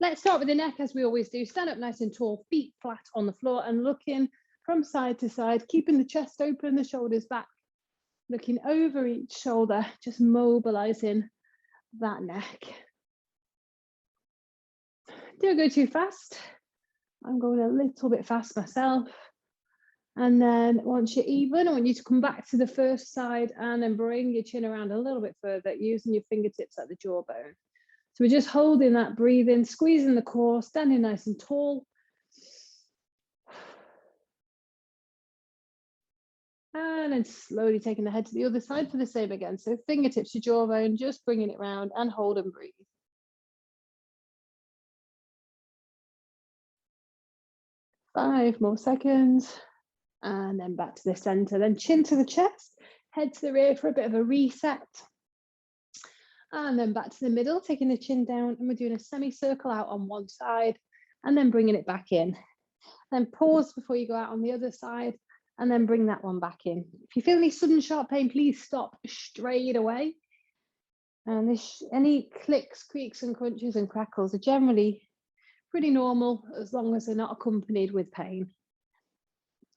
Let's start with the neck as we always do. Stand up nice and tall, feet flat on the floor and looking from side to side, keeping the chest open, the shoulders back, looking over each shoulder, just mobilizing that neck. Don't go too fast. I'm going a little bit fast myself. And then once you're even, I want you to come back to the first side and then bring your chin around a little bit further, using your fingertips at the jawbone. So we're just holding that breathing, squeezing the core, standing nice and tall. And then slowly taking the head to the other side for the same again. So fingertips to jawbone, just bringing it round and hold and breathe. 5 more seconds. And then back to the center, then chin to the chest, head to the rear for a bit of a reset. And then back to the middle, taking the chin down, and we're doing a semicircle out on one side and then bringing it back in. Then pause before you go out on the other side and then bring that one back in. If you feel any sudden sharp pain, please stop straight away. And any clicks, creaks and crunches and crackles are generally pretty normal as long as they're not accompanied with pain.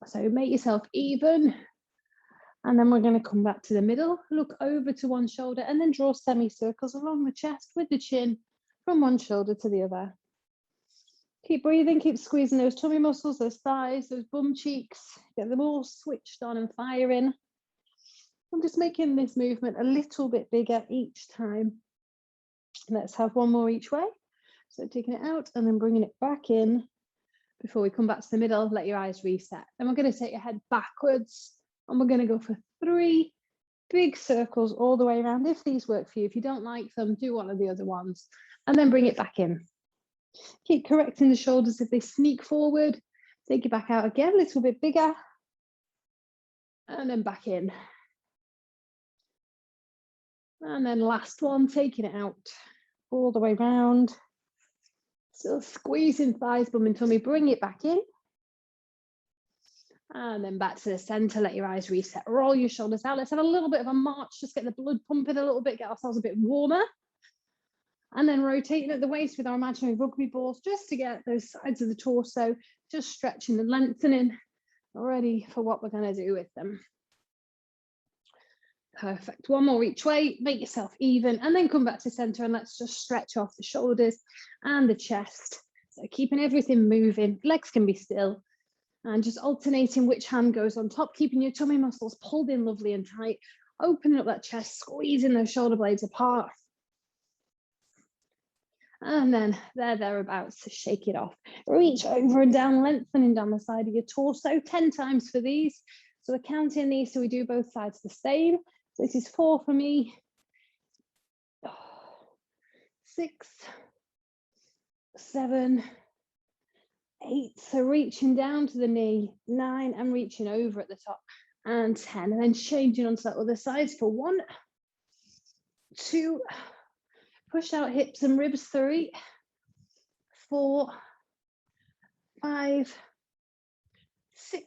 So make yourself even, and then we're going to come back to the middle, look over to one shoulder, and then draw semicircles along the chest with the chin from one shoulder to the other. Keep breathing, keep squeezing those tummy muscles, those thighs, those bum cheeks, get them all switched on and firing. I'm just making this movement a little bit bigger each time. Let's have one more each way. So taking it out and then bringing it back in. Before we come back to the middle, let your eyes reset. Then we're going to take your head backwards and we're going to go for 3 big circles all the way around. If these work for you, if you don't like them, do one of the other ones and then bring it back in. Keep correcting the shoulders if they sneak forward. Take it back out again, a little bit bigger. And then back in. And then last one, taking it out all the way around. Still squeezing thighs, bum and tummy, bring it back in. And then back to the center, let your eyes reset, roll your shoulders out. Let's have a little bit of a march, just get the blood pumping a little bit, get ourselves a bit warmer. And then rotating at the waist with our imaginary rugby balls, just to get those sides of the torso, just stretching and lengthening, ready for what we're gonna do with them. Perfect, one more each way, make yourself even, and then come back to center and let's just stretch off the shoulders and the chest. So keeping everything moving, legs can be still, and just alternating which hand goes on top, keeping your tummy muscles pulled in lovely and tight, opening up that chest, squeezing those shoulder blades apart. And then thereabouts to shake it off. Reach over and down, lengthening down the side of your torso, 10 times for these. So we're counting these, so we do both sides the same. So this is 4 for me, 6, 7, 8. So reaching down to the knee, 9, and reaching over at the top, and 10. And then changing onto that other side for 1, 2, push out hips and ribs, 3, 4, 5, 6,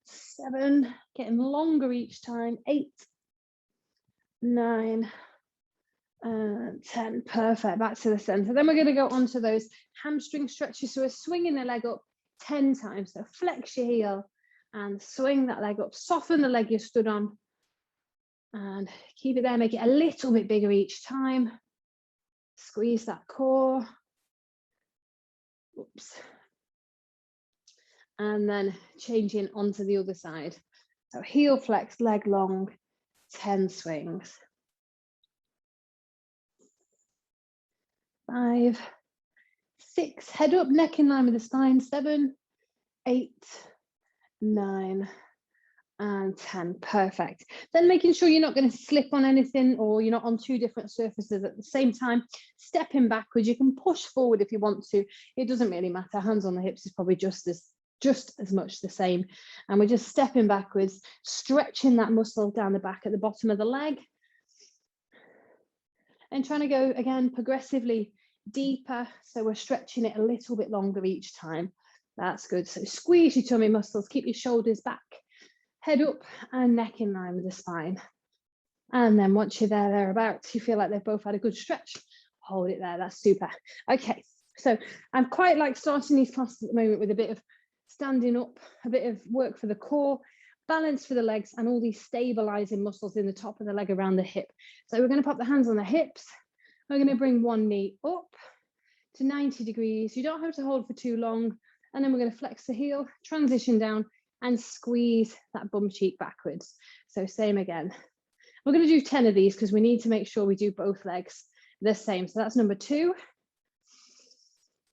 7, getting longer each time, 8, 9, and 10. Perfect, back to the center. Then we're going to go on to those hamstring stretches. So we're swinging the leg up 10 times. So flex your heel and swing that leg up, soften the leg you stood on, and keep it there, make it a little bit bigger each time. Squeeze that core. Oops. And then changing onto the other side. So heel flex, leg long, 10 swings. 5, 6, head up, neck in line with the spine, 7, 8, 9, and 10. Perfect. Then making sure you're not going to slip on anything or you're not on 2 different surfaces at the same time. Stepping backwards, you can push forward if you want to. It doesn't really matter. Hands on the hips is probably just as much the same. And we're just stepping backwards, stretching that muscle down the back at the bottom of the leg. And trying to go again progressively deeper. So we're stretching it a little bit longer each time. That's good. So squeeze your tummy muscles, keep your shoulders back, head up and neck in line with the spine. And then once you're thereabouts, you feel like they've both had a good stretch, Hold it there, that's super. Okay, so I'm quite like starting these classes at the moment with a bit of standing up, a bit of work for the core, balance for the legs, and all these stabilizing muscles in the top of the leg around the hip. So we're going to pop the hands on the hips. We're going to bring one knee up to 90 degrees. You don't have to hold for too long. And then we're going to flex the heel, transition down, and squeeze that bum cheek backwards. So same again. We're going to do 10 of these because we need to make sure we do both legs the same. So that's number 2.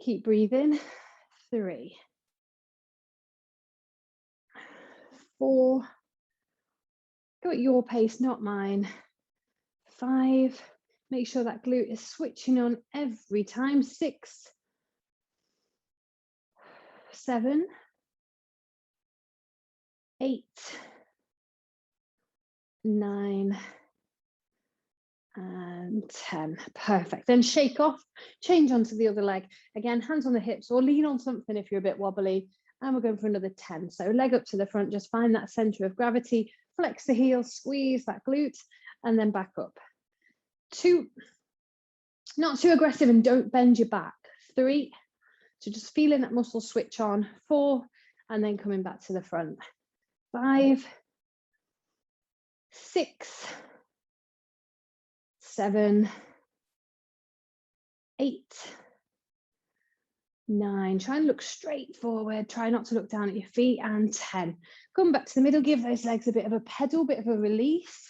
Keep breathing. 3, 4. Go at your pace, not mine. 5. Make sure that glute is switching on every time. 6, 7, 8, 9, and 10. Perfect. Then shake off, change onto the other leg. Again, hands on the hips or lean on something if you're a bit wobbly. And we're going for another 10. So leg up to the front, just find that center of gravity, flex the heel, squeeze that glute, and then back up. 2, not too aggressive and don't bend your back. 3, so just feeling that muscle switch on. 4, and then coming back to the front. 5, 6, 7, 8, 9. Try and look straight forward. Try not to look down at your feet. And 10. Come back to the middle. Give those legs a bit of a pedal, bit of a release.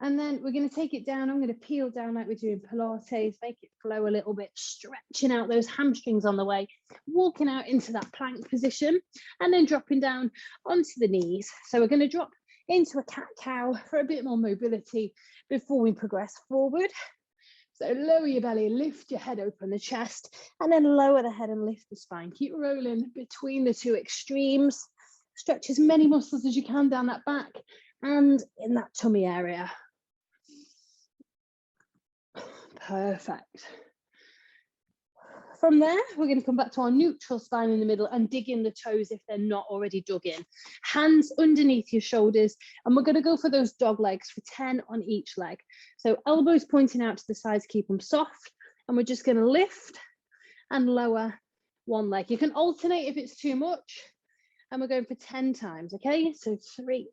And then we're going to take it down. I'm going to peel down like we're doing Pilates. Make it flow a little bit, stretching out those hamstrings on the way. Walking out into that plank position. And then dropping down onto the knees. So we're going to drop into a cat-cow for a bit more mobility before we progress forward. So lower your belly, lift your head, open the chest, and then lower the head and lift the spine. Keep rolling between the two extremes. Stretch as many muscles as you can down that back and in that tummy area. Perfect. From there, we're going to come back to our neutral spine in the middle and dig in the toes if they're not already dug in. Hands underneath your shoulders, and we're going to go for those dog legs for 10 on each leg. So elbows pointing out to the sides, keep them soft, and we're just going to lift and lower one leg. You can alternate if it's too much, and we're going for 10 times, okay? So 3.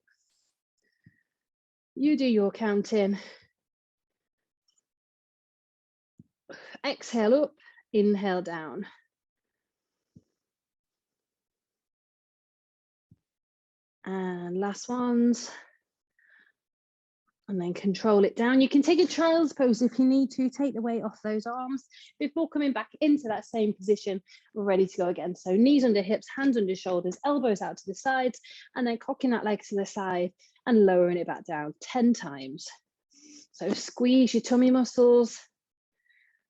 You do your counting. Exhale up. Inhale down. And last ones. And then control it down. You can take a child's pose if you need to. Take the weight off those arms before coming back into that same position. We're ready to go again. So knees under hips, hands under shoulders, elbows out to the sides, and then cocking that leg to the side and lowering it back down 10 times. So squeeze your tummy muscles.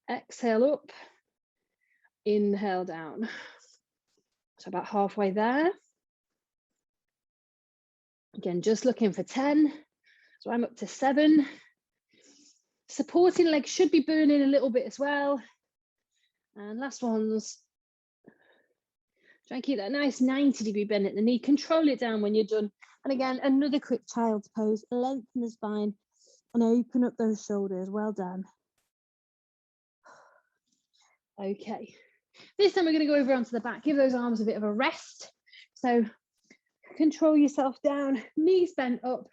Exhale up. Inhale down. So about halfway there. Again, just looking for 10. So I'm up to 7. Supporting leg should be burning a little bit as well. And last ones. Try and keep that nice 90-degree bend at the knee. Control it down when you're done. And again, another quick child's pose. Lengthen the spine and open up those shoulders. Well done. Okay. This time we're going to go over onto the back. Give those arms a bit of a rest. So control yourself down, knees bent up,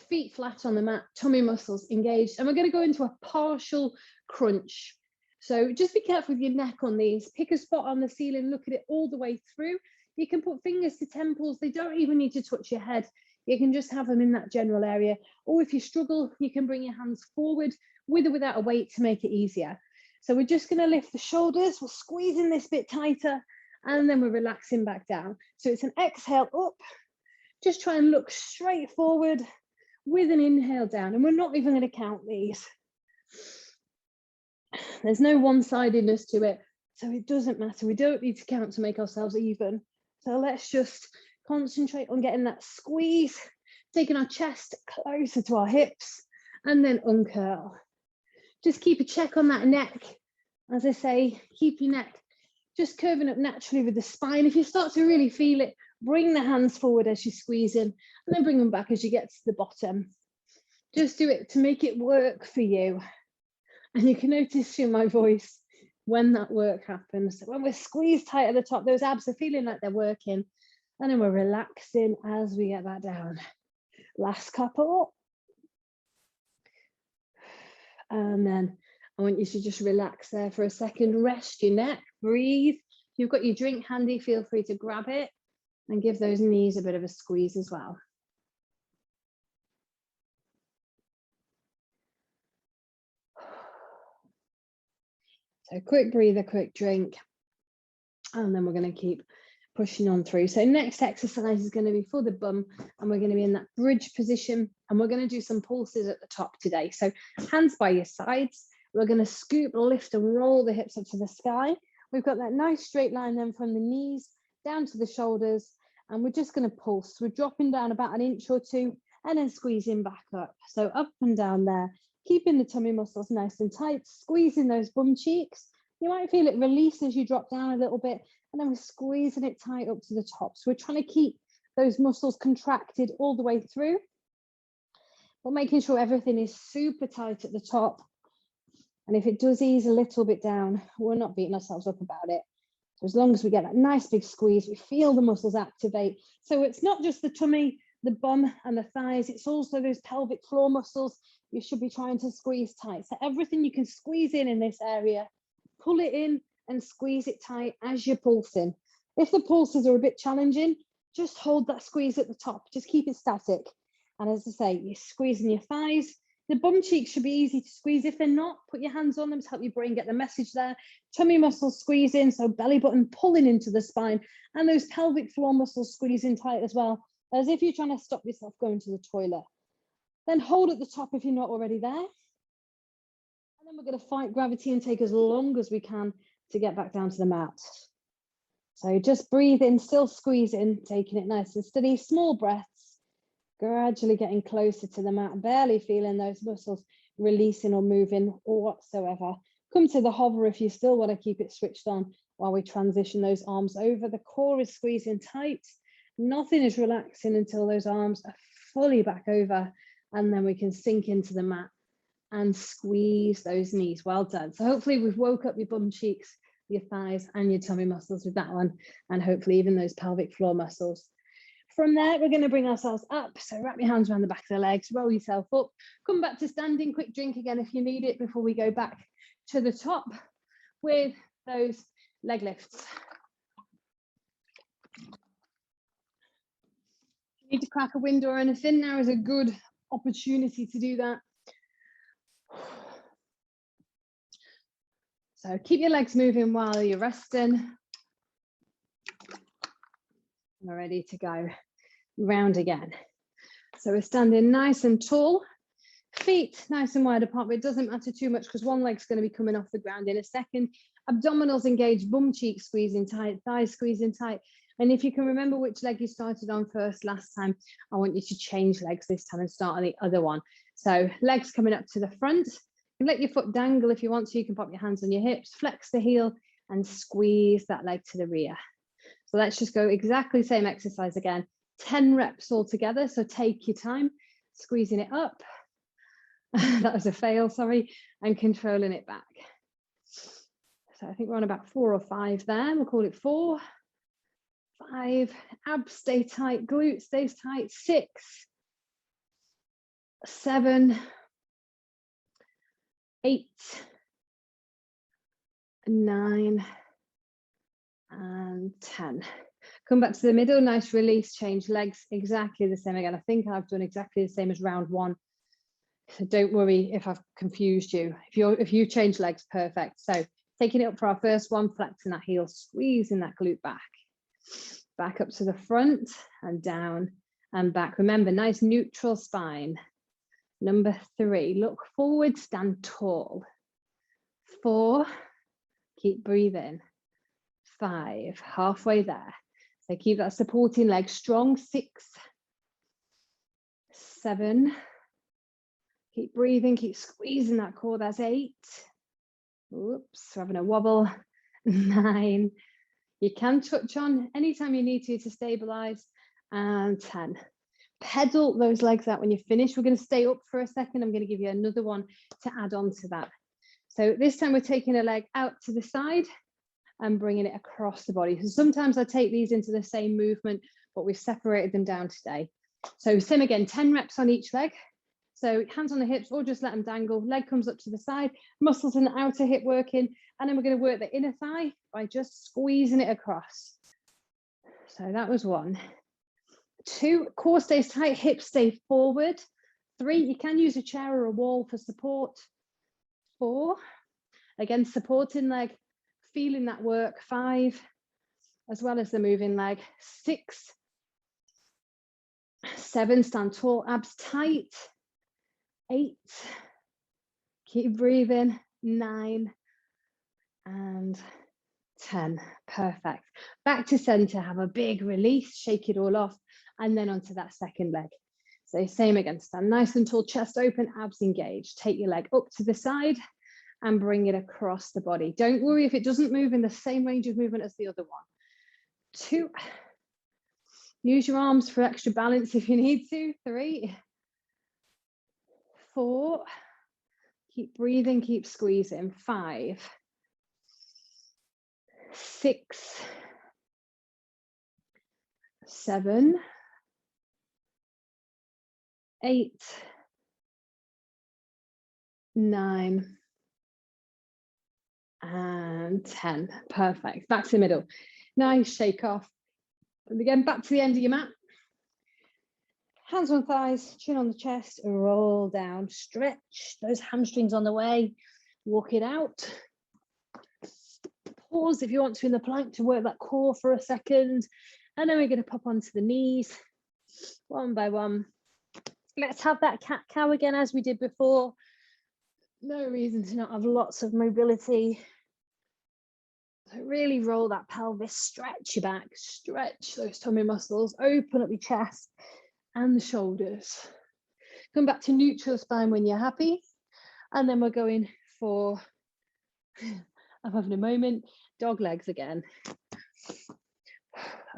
feet flat on the mat, tummy muscles engaged. And we're going to go into a partial crunch. So just be careful with your neck on these. Pick a spot on the ceiling, look at it all the way through. You can put fingers to temples. They don't even need to touch your head. You can just have them in that general area. Or if you struggle, you can bring your hands forward with or without a weight to make it easier. So we're just going to lift the shoulders. We're squeezing this bit tighter, and then we're relaxing back down. So it's an exhale up. Just try and look straight forward with an inhale down. And we're not even going to count these. There's no one-sidedness to it, so it doesn't matter. We don't need to count to make ourselves even. So let's just concentrate on getting that squeeze, taking our chest closer to our hips, and then uncurl. Just keep a check on that neck. As I say, keep your neck just curving up naturally with the spine. If you start to really feel it, bring the hands forward as you squeeze in, and then bring them back as you get to the bottom. Just do it to make it work for you. And you can notice in my voice when that work happens. So when we're squeezed tight at the top, those abs are feeling like they're working, and then we're relaxing as we get that down. Last couple. And then I want you to just relax there for a second, rest your neck, breathe. If you've got your drink handy, feel free to grab it and give those knees a bit of a squeeze as well. So quick breather, quick drink, and then we're going to keep pushing on through. So next exercise is going to be for the bum, and we're going to be in that bridge position, and we're going to do some pulses at the top today. So hands by your sides. We're going to scoop, lift and roll the hips up to the sky. We've got that nice straight line then from the knees down to the shoulders, and we're just going to pulse. We're dropping down about an inch or two and then squeezing back up. So up and down there, keeping the tummy muscles nice and tight, squeezing those bum cheeks. You might feel it release as you drop down a little bit, and then we're squeezing it tight up to the top. So we're trying to keep those muscles contracted all the way through, but making sure everything is super tight at the top. And if it does ease a little bit down, we're not beating ourselves up about it. So as long as we get that nice big squeeze, we feel the muscles activate. So it's not just the tummy, the bum and the thighs, it's also those pelvic floor muscles you should be trying to squeeze tight. So everything you can squeeze in this area, pull it in and squeeze it tight as you're pulsing. If the pulses are a bit challenging, just hold that squeeze at the top, just keep it static. And as I say, you're squeezing your thighs. The bum cheeks should be easy to squeeze. If they're not, put your hands on them to help your brain get the message there. Tummy muscles squeezing, so belly button pulling into the spine, and those pelvic floor muscles squeezing tight as well, as if you're trying to stop yourself going to the toilet. Then hold at the top if you're not already there. And then we're going to fight gravity and take as long as we can to get back down to the mat. So just breathe in, still squeezing, taking it nice and steady, small breaths. Gradually getting closer to the mat, barely feeling those muscles releasing or moving or whatsoever. Come to the hover if you still want to keep it switched on while we transition those arms over. The core is squeezing tight. Nothing is relaxing until those arms are fully back over, and then we can sink into the mat and squeeze those knees. Well done. So hopefully we've woke up your bum cheeks, your thighs and your tummy muscles with that one, and hopefully even those pelvic floor muscles. From there, we're going to bring ourselves up. So wrap your hands around the back of the legs, roll yourself up, come back to standing, quick drink again if you need it before we go back to the top with those leg lifts. If you need to crack a window or anything, now is a good opportunity to do that. So keep your legs moving while you're resting. We're ready to go round again. So we're standing nice and tall, feet nice and wide apart, but it doesn't matter too much because one leg's going to be coming off the ground in a second. Abdominals engaged, bum cheeks squeezing tight, thighs squeezing tight. And if you can remember which leg you started on first last time, I want you to change legs this time and start on the other one. So legs coming up to the front. You can let your foot dangle if you want to. You can pop your hands on your hips, flex the heel and squeeze that leg to the rear. So let's just go exactly the same exercise again. 10 reps all together. So take your time, squeezing it up. That was a fail, sorry, and controlling it back. So I think we're on about 4 or 5 there. We'll call it 4, 5, abs stay tight, glute stays tight, 6, 7, 8, 9, and 10. Come back to the middle, nice release, change legs, exactly the same again. I think I've done exactly the same as round 1. So don't worry if I've confused you. If you change legs, perfect. So taking it up for our first one, flexing that heel, squeezing that glute back. Back up to the front and down and back. Remember, nice neutral spine. Number 3, look forward, stand tall. 4, keep breathing. 5, halfway there. So keep that supporting leg strong. 6, 7, keep breathing, keep squeezing that core. That's 8. Oops, we're having a wobble. 9. You can touch on anytime you need to stabilize. And 10. Pedal those legs out when you finish. We're going to stay up for a second. I'm going to give you another one to add on to that. So this time we're taking a leg out to the side and bringing it across the body. So sometimes I take these into the same movement, but we've separated them down today. So same again, 10 reps on each leg. So hands on the hips or just let them dangle. Leg comes up to the side, muscles in the outer hip working. And then we're going to work the inner thigh by just squeezing it across. So that was 1. 2, core stays tight, hips stay forward. 3, you can use a chair or a wall for support. 4, again, supporting leg, feeling that work. 5, as well as the moving leg. 6, 7, stand tall, abs tight. 8, keep breathing. 9 and 10. Perfect. Back to center, have a big release, shake it all off, and then onto that second leg. So same again, stand nice and tall, chest open, abs engaged. Take your leg up to the side and bring it across the body. Don't worry if it doesn't move in the same range of movement as the other one. 2, use your arms for extra balance if you need to. 3, 4, keep breathing, keep squeezing. 5, 6, 7, 8, 9 and 10. Perfect. Back to the middle. Nice shake off. And again, back to the end of your mat. Hands on thighs, chin on the chest, roll down, stretch those hamstrings on the way, walk it out. Pause if you want to in the plank to work that core for a second. And then we're going to pop onto the knees, one by one. Let's have that cat-cow again as we did before. No reason to not have lots of mobility. So really roll that pelvis, stretch your back, stretch those tummy muscles, open up your chest and the shoulders. Come back to neutral spine when you're happy. And then we're going for, I'm having a moment, dog legs again.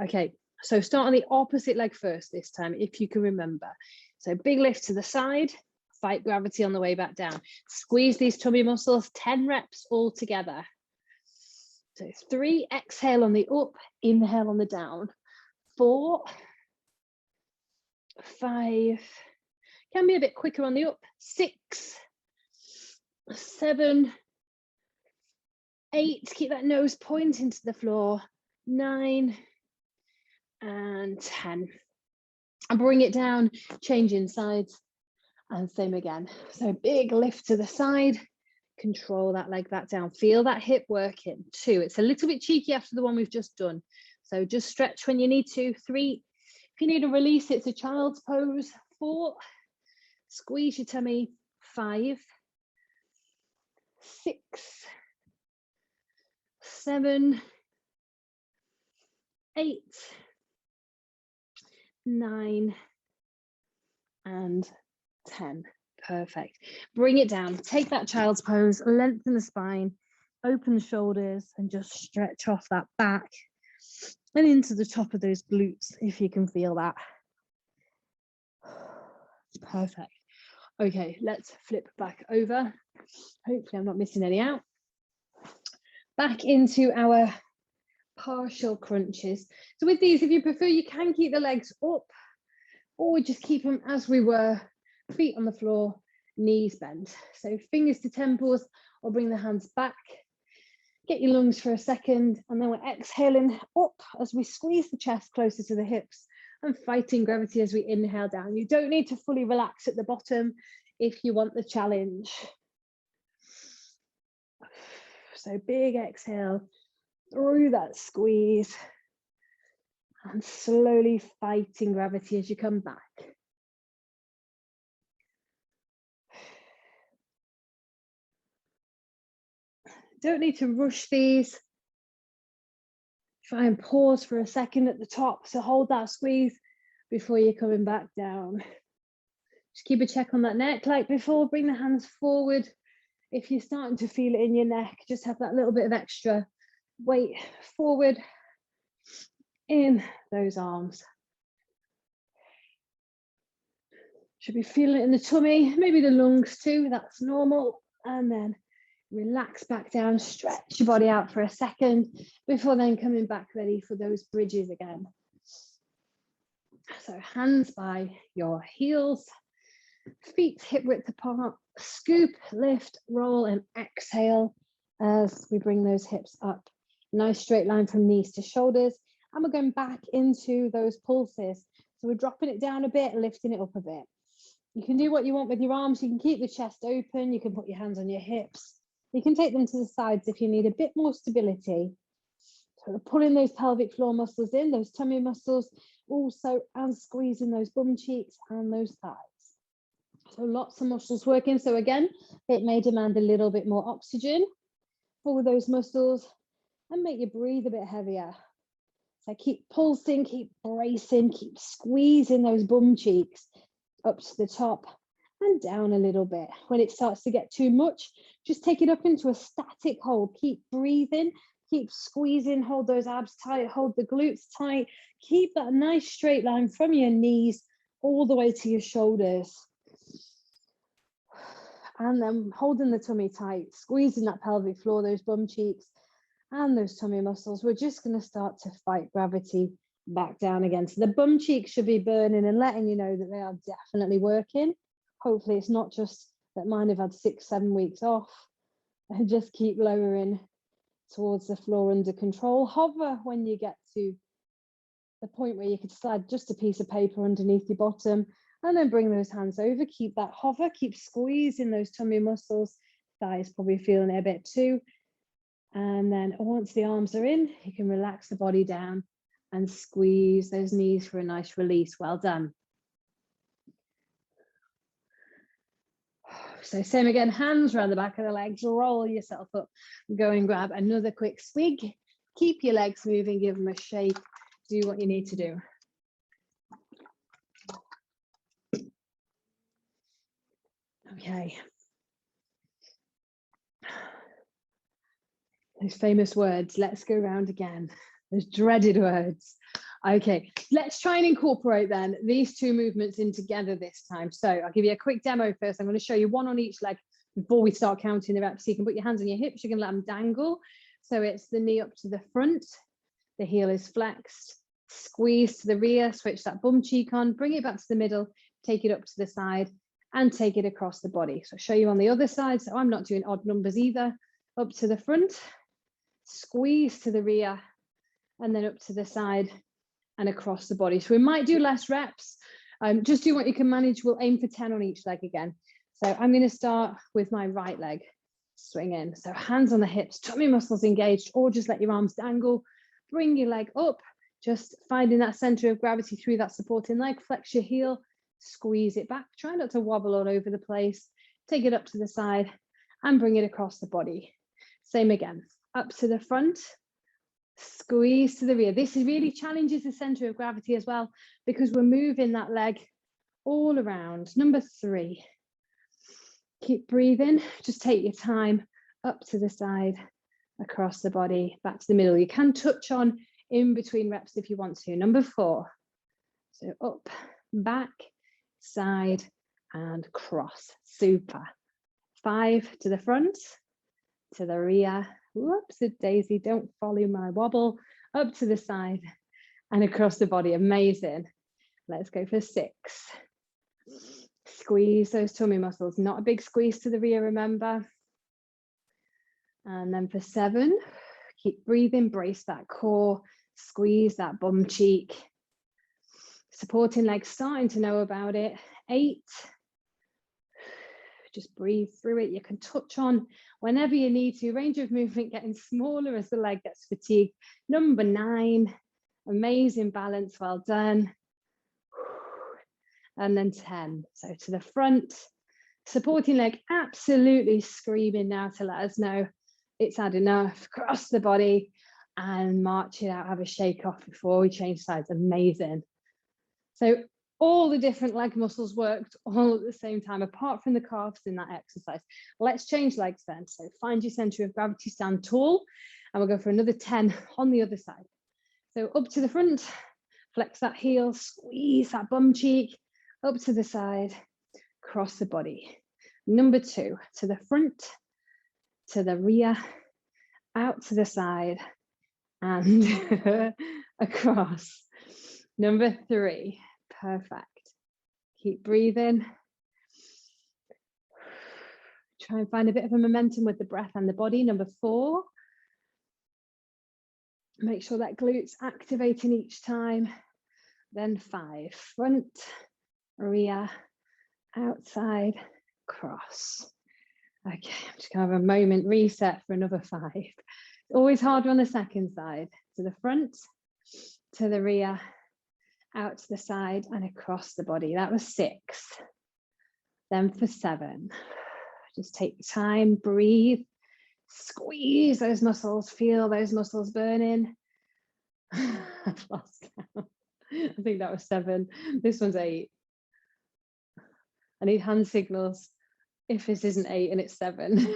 Okay, so start on the opposite leg first this time, if you can remember. So big lift to the side, fight gravity on the way back down. Squeeze these tummy muscles, 10 reps all together. So 3, exhale on the up, inhale on the down. 4, 5, can be a bit quicker on the up. 6, 7, 8, keep that nose pointing to the floor. 9 and 10. And bring it down, changing sides, and same again. So big lift to the side, control that leg back down, feel that hip working. 2, it's a little bit cheeky after the one we've just done, so just stretch when you need to. 3, if you need a release, it's a child's pose. 4, squeeze your tummy. 5, 6, 7, 8, 9 and 10. Perfect. Bring it down, take that child's pose, lengthen the spine, open the shoulders, and just stretch off that back and into the top of those glutes if you can feel that. Perfect. Okay, let's flip back over. Hopefully I'm not missing any out. Back into our partial crunches. So with these, if you prefer, you can keep the legs up or just keep them as we were, feet on the floor, knees bent. So fingers to temples, or bring the hands back. Get your lungs for a second, and then we're exhaling up as we squeeze the chest closer to the hips and fighting gravity as we inhale down. You don't need to fully relax at the bottom if you want the challenge. So big exhale through that squeeze and slowly fighting gravity as you come back. Don't need to rush these. Try and pause for a second at the top. So hold that squeeze before you're coming back down. Just keep a check on that neck like before. Bring the hands forward. If you're starting to feel it in your neck, just have that little bit of extra weight forward in those arms. Should be feeling it in the tummy, maybe the lungs too, that's normal. And then Relax back down, stretch your body out for a second before then coming back ready for those bridges again. So hands by your heels, feet hip width apart, scoop, lift, roll and exhale as we bring those hips up. Nice straight line from knees to shoulders. And we're going back into those pulses. So we're dropping it down a bit, lifting it up a bit. You can do what you want with your arms. You can keep the chest open. You can put your hands on your hips. You can take them to the sides if you need a bit more stability. So we're pulling those pelvic floor muscles in, those tummy muscles, also and squeezing those bum cheeks and those thighs. So lots of muscles working. So again, it may demand a little bit more oxygen for those muscles and make you breathe a bit heavier. So keep pulsing, keep bracing, keep squeezing those bum cheeks up to the top and down a little bit. When it starts to get too much, just take it up into a static hold. Keep breathing, keep squeezing, hold those abs tight, hold the glutes tight. Keep that nice straight line from your knees all the way to your shoulders. And then holding the tummy tight, squeezing that pelvic floor, those bum cheeks and those tummy muscles. We're just going to start to fight gravity back down again. So the bum cheeks should be burning and letting you know that they are definitely working. Hopefully it's not just that mine have had 6-7 weeks off, and just keep lowering towards the floor under control. Hover when you get to the point where you could slide just a piece of paper underneath your bottom and then bring those hands over. Keep that hover, keep squeezing those tummy muscles. Thighs probably feeling it a bit too. And then once the arms are in, you can relax the body down and squeeze those knees for a nice release. Well done. So same again, hands around the back of the legs, roll yourself up, go and grab another quick swig. Keep your legs moving, give them a shake, do what you need to do. Okay. Those famous words, let's go round again. Those dreaded words. Okay, let's try and incorporate then these two movements in together this time. So I'll give you a quick demo first. I'm going to show you one on each leg before we start counting the reps. So you can put your hands on your hips, you can let them dangle. So it's the knee up to the front, the heel is flexed, squeeze to the rear, switch that bum cheek on, bring it back to the middle, take it up to the side and take it across the body. So I'll show you on the other side. So I'm not doing odd numbers either. Up to the front, squeeze to the rear, and then up to the side and across the body. So we might do less reps. Just do what you can manage. We'll aim for 10 on each leg again. So I'm going to start with my right leg, swing in. So hands on the hips, tummy muscles engaged, or just let your arms dangle. Bring your leg up, just finding that center of gravity through that supporting leg. Flex your heel, squeeze it back. Try not to wobble all over the place. Take it up to the side and bring it across the body. Same again, up to the front, squeeze to the rear. This really challenges the center of gravity as well, because we're moving that leg all around. Number 3, keep breathing, just take your time, up to the side, across the body, back to the middle. You can touch on in between reps if you want to. Number 4, so up, back, side and cross. Super. 5 to the front, to the rear. Whoops, a daisy, don't follow my wobble. Up to the side and across the body. Amazing. Let's go for 6. Squeeze those tummy muscles. Not a big squeeze to the rear, remember. And then for 7, keep breathing, brace that core, squeeze that bum cheek. Supporting legs, starting to know about it. 8. Just breathe through it. You can touch on whenever you need to. Range of movement getting smaller as the leg gets fatigued. Number 9, amazing balance, well done. And then 10, so to the front, supporting leg absolutely screaming now to let us know it's had enough. Across the body and march it out, have a shake off before we change sides. Amazing. So all the different leg muscles worked all at the same time, apart from the calves in that exercise. Let's change legs then. So find your center of gravity, stand tall, and we'll go for another 10 on the other side. So up to the front, flex that heel, squeeze that bum cheek, up to the side, cross the body. Number 2, to the front, to the rear, out to the side, and across. Number 3, perfect. Keep breathing. Try and find a bit of a momentum with the breath and the body. Number 4. Make sure that glute's activating each time. Then 5, front, rear, outside, cross. Okay, I'm just gonna have a moment reset for another 5. It's always harder on the second side. To the front, to the rear, out to the side and across the body. That was 6. Then for 7, just take your time, breathe, squeeze those muscles, feel those muscles burning. I've lost count. I think that was 7. This one's 8. I need hand signals if this isn't 8 and it's 7.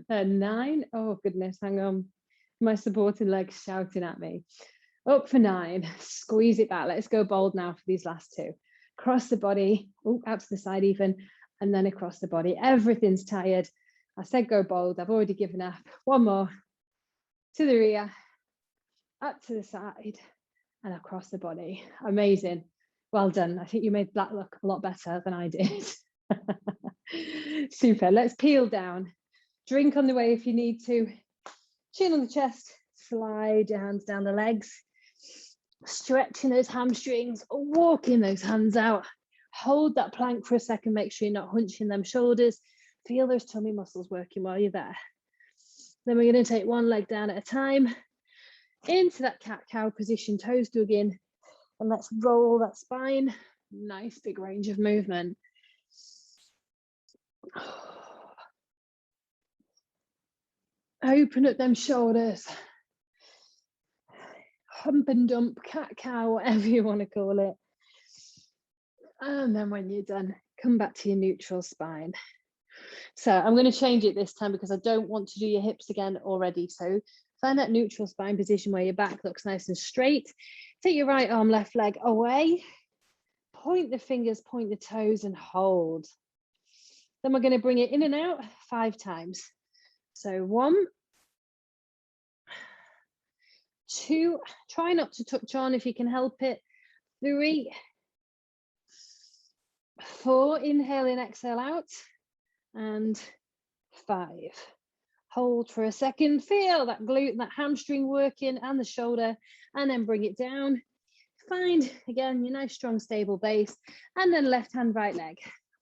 9. Oh goodness, hang on. My supporting legs shouting at me. Up for 9. Squeeze it back. Let's go bold now for these last 2. Across the body, out to the side even, and then across the body. Everything's tired. I said go bold. I've already given up. 1 more. To the rear, up to the side, and across the body. Amazing. Well done. I think you made that look a lot better than I did. Super. Let's peel down. Drink on the way if you need to. Chin on the chest. Slide your hands down the legs. Stretching those hamstrings. Walking those hands out. Hold that plank for a second. Make sure you're not hunching them shoulders. Feel those tummy muscles working while you're there. Then we're going to take one leg down at a time. Into that cat-cow position, toes dug in. And let's roll that spine. Nice big range of movement. Open up them shoulders. Hump and dump, cat-cow, whatever you want to call it. And then when you're done, come back to your neutral spine. So I'm going to change it this time because I don't want to do your hips again already. So find that neutral spine position where your back looks nice and straight. Take your right arm, left leg away. Point the fingers, point the toes and hold. Then we're going to bring it in and out 5 times. So 1, 2, try not to touch on if you can help it. 3, 4, inhale in, exhale out. And 5. Hold for a second, feel that glute, that hamstring working and the shoulder, and then bring it down. Find, again, your nice, strong, stable base, and then left hand, right leg,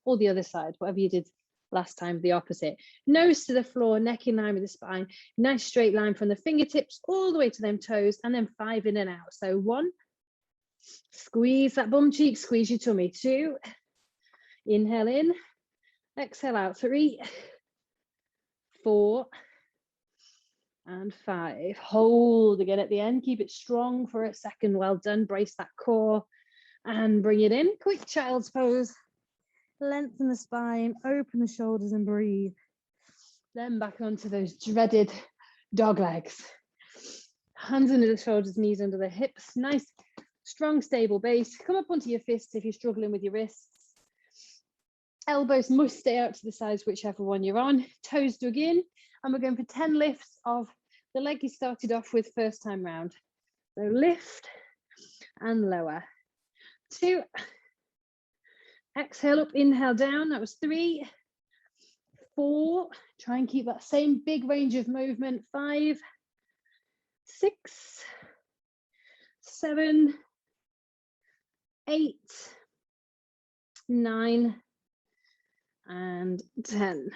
or the other side, whatever you did last time, the opposite. Nose to the floor, neck in line with the spine, nice straight line from the fingertips all the way to them toes, and then 5 in and out. So 1, squeeze that bum cheek, squeeze your tummy. 2, inhale in, exhale out. 3, 4, and 5. Hold again at the end. Keep it strong for a second. Well done. Brace that core and bring it in. Quick child's pose. Lengthen the spine, open the shoulders and breathe. Then back onto those dreaded dog legs. Hands under the shoulders, knees under the hips. Nice, strong, stable base. Come up onto your fists if you're struggling with your wrists. Elbows must stay out to the sides, whichever one you're on. Toes dug in. And we're going for 10 lifts of the leg you started off with first time round. So lift and lower. 2. Exhale up, inhale down. That was 3, 4. Try and keep that same big range of movement. 5, 6, 7, 8, 9, and 10.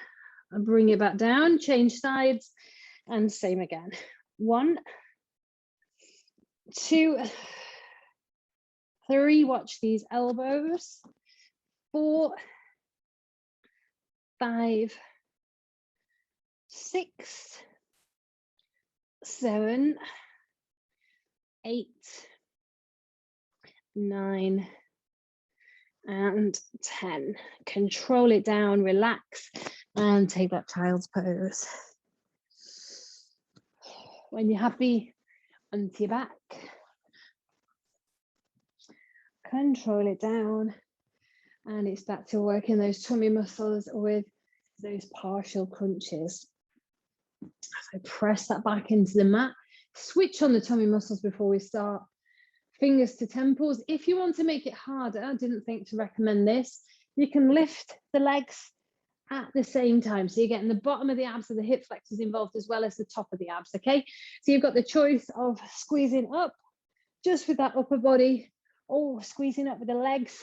I'll bring it back down, change sides, and same again. 1, 2, 3. Watch these elbows. 4, 5, 6, 7, 8, 9, and 10. Control it down, relax, and take that child's pose. When you're happy, onto your back. Control it down. And it's back to working those tummy muscles with those partial crunches. So press that back into the mat. Switch on the tummy muscles before we start. Fingers to temples. If you want to make it harder, I didn't think to recommend this, you can lift the legs at the same time. So you're getting the bottom of the abs and the hip flexors involved as well as the top of the abs, okay? So you've got the choice of squeezing up just with that upper body, or squeezing up with the legs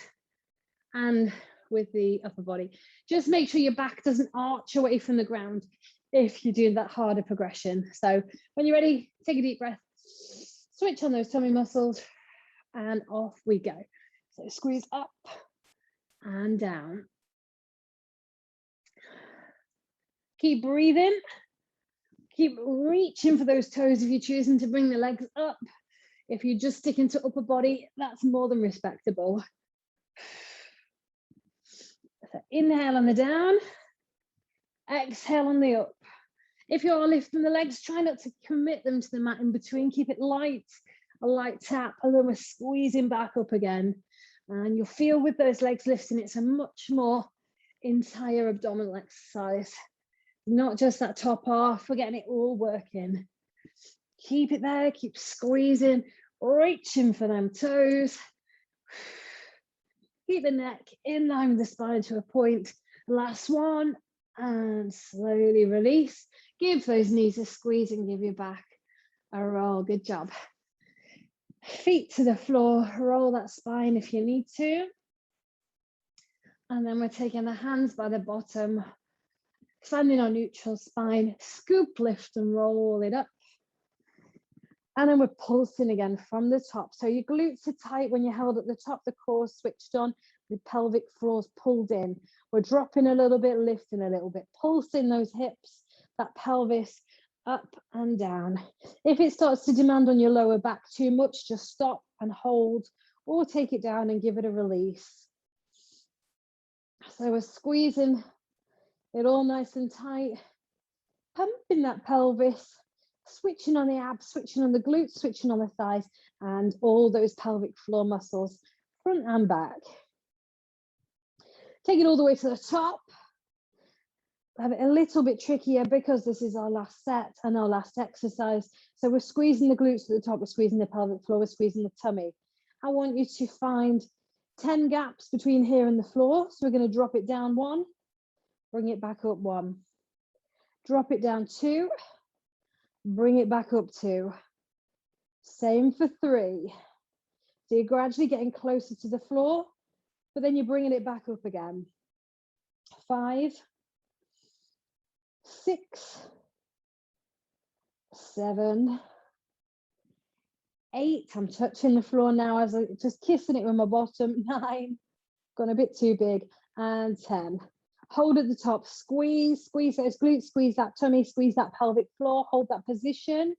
and with the upper body. Just make sure your back doesn't arch away from the ground if you're doing that harder progression. So when you're ready, take a deep breath, switch on those tummy muscles, and off we go. So squeeze up and down. Keep breathing. Keep reaching for those toes if you're choosing to bring the legs up. If you're just sticking to upper body, that's more than respectable. So inhale on the down, exhale on the up. If you're lifting the legs, try not to commit them to the mat in between. Keep it light, a light tap, and then we're squeezing back up again. And you'll feel with those legs lifting, it's a much more entire abdominal exercise. Not just that top half, we're getting it all working. Keep it there, keep squeezing, reaching for them toes. Keep the neck in line with the spine to a point. Last one, and slowly release. Give those knees a squeeze and give your back a roll. Good job. Feet to the floor, roll that spine if you need to. And then we're taking the hands by the bottom, standing on neutral spine, scoop, lift and roll it up. And then we're pulsing again from the top. So your glutes are tight when you're held at the top, the core switched on, the pelvic floor's pulled in. We're dropping a little bit, lifting a little bit, pulsing those hips, that pelvis up and down. If it starts to demand on your lower back too much, just stop and hold, or take it down and give it a release. So we're squeezing it all nice and tight, pumping that pelvis, switching on the abs, switching on the glutes, switching on the thighs, and all those pelvic floor muscles, front and back. Take it all the way to the top. Have it a little bit trickier because this is our last set and our last exercise. So we're squeezing the glutes at the top, we're squeezing the pelvic floor, we're squeezing the tummy. I want you to find 10 gaps between here and the floor. So we're going to drop it down 1, bring it back up 1, drop it down 2, bring it back up 2. Same for 3. So you're gradually getting closer to the floor, but then you're bringing it back up again. 5, 6, 7, 8. I'm touching the floor now as I just kissing it with my bottom. 9, gone a bit too big, and 10. Hold at the top, squeeze, squeeze those glutes, squeeze that tummy, squeeze that pelvic floor, hold that position,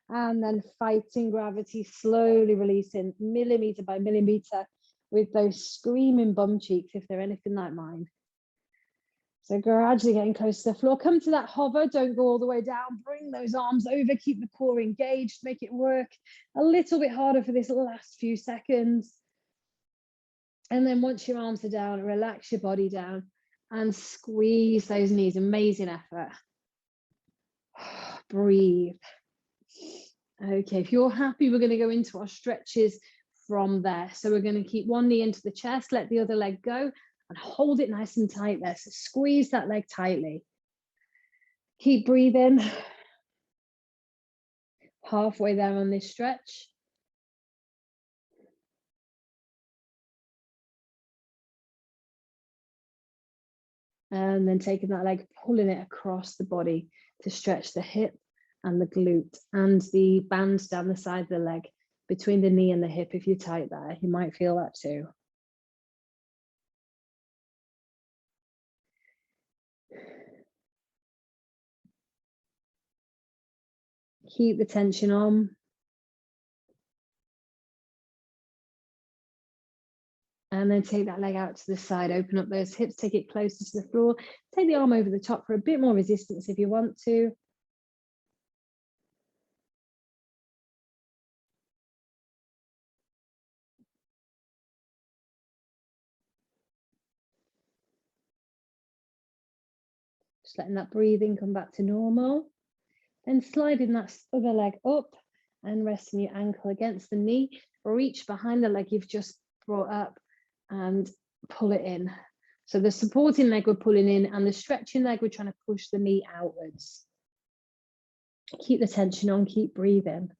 and then fighting gravity, slowly releasing millimeter by millimeter with those screaming bum cheeks if they're anything like mine. So gradually getting close to the floor. Come to that hover, don't go all the way down. Bring those arms over, keep the core engaged, make it work a little bit harder for this last few seconds. And then once your arms are down, relax your body down and squeeze those knees. Amazing effort. Breathe. Okay, if you're happy, we're going to go into our stretches from there. So we're going to keep one knee into the chest, let the other leg go, and hold it nice and tight there. So squeeze that leg tightly. Keep breathing. Halfway there on this stretch. And then taking that leg, pulling it across the body to stretch the hip and the glute and the bands down the side of the leg between the knee and the hip. If you're tight there, you might feel that too. Keep the tension on. And then take that leg out to the side, open up those hips, take it closer to the floor. Take the arm over the top for a bit more resistance if you want to. Just letting that breathing come back to normal. Then sliding that other leg up and resting your ankle against the knee. Reach behind the leg you've just brought up and pull it in. So the supporting leg we're pulling in and the stretching leg we're trying to push the knee outwards. Keep the tension on, keep breathing.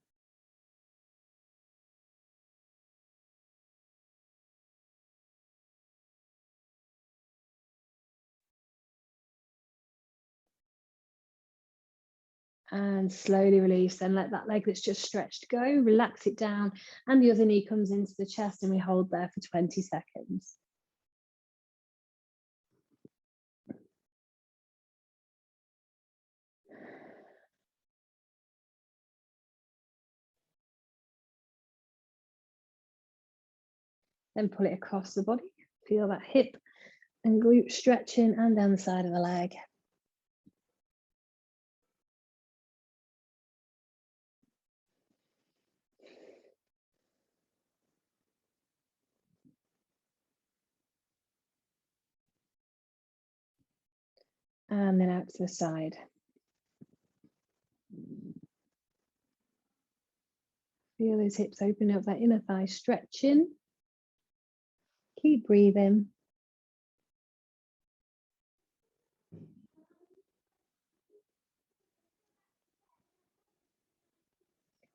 And slowly release, then let that leg that's just stretched go, relax it down, and the other knee comes into the chest and we hold there for 20 seconds. Then pull it across the body, feel that hip and glute stretching and down the side of the leg. And then out to the side. Feel those hips open up, that inner thigh stretching. Keep breathing.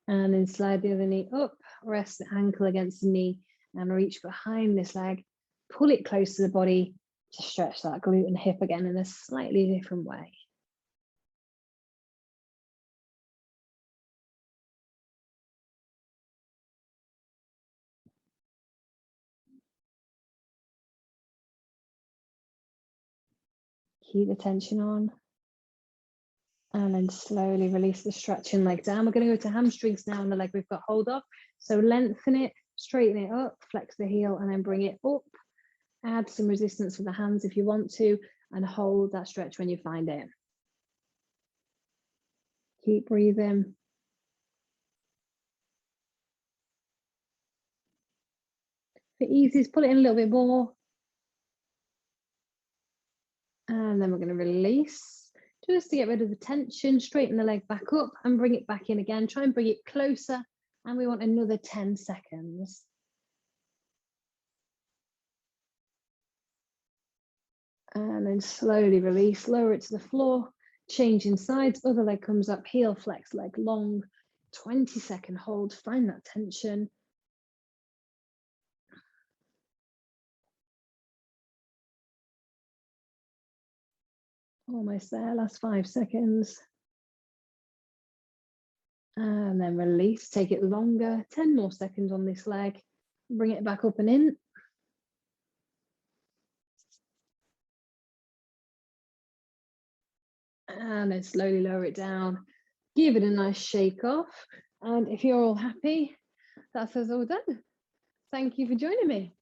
And then slide the other knee up, rest the ankle against the knee and reach behind this leg. Pull it close to the body to stretch that glute and hip again in a slightly different way. Keep the tension on. And then slowly release the stretching leg down. We're going to go to hamstrings now on the leg we've got hold of. So lengthen it, straighten it up, flex the heel, and then bring it up. Add some resistance with the hands if you want to, and hold that stretch when you find it. Keep breathing. If it eases, pull it in a little bit more. And then we're going to release, just to get rid of the tension, straighten the leg back up and bring it back in again. Try and bring it closer. And we want another 10 seconds. And then slowly release, lower it to the floor, changing sides, other leg comes up, heel flex, leg long, 20-second hold, find that tension. Almost there, last 5 seconds. And then release, take it longer, 10 more seconds on this leg, bring it back up and in. And then slowly lower it down, give it a nice shake off. And if you're all happy, that's us all done. Thank you for joining me.